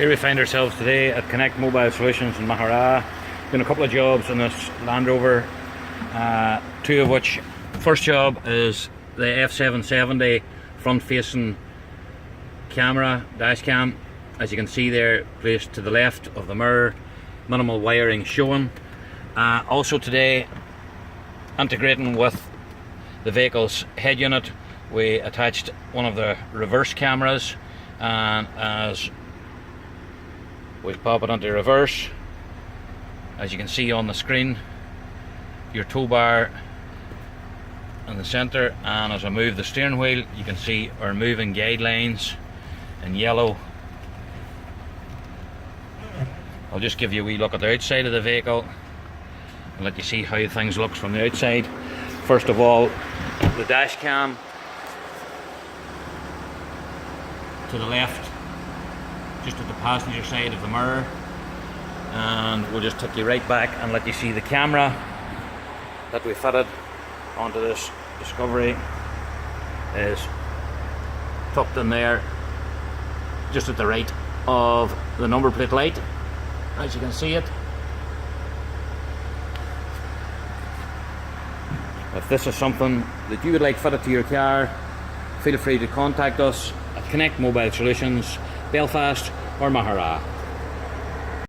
Here we find ourselves today at Connect Mobile Solutions in Mahara, doing a couple of jobs on this Land Rover, two of which, first job is the F770 front facing camera, dash cam, as you can see there, placed to the left of the mirror, minimal wiring shown. Also today, integrating with the vehicle's head unit, we attached one of the reverse cameras, and as we pop it onto reverse, as you can see on the screen, your toolbar in the center, and as I move the steering wheel you can see our moving guidelines in yellow. I'll just give you a wee look at the outside of the vehicle and let you see how things look from the outside. First of all, the dash cam to the left, just at the passenger side of the mirror, and we'll just take you right back and let you see the camera that we fitted onto this Discovery is tucked in there just at the right of the number plate light, as you can see it. If this is something that you would like fitted to your car, feel free to contact us at Connect Mobile Solutions, Belfast or Mahara.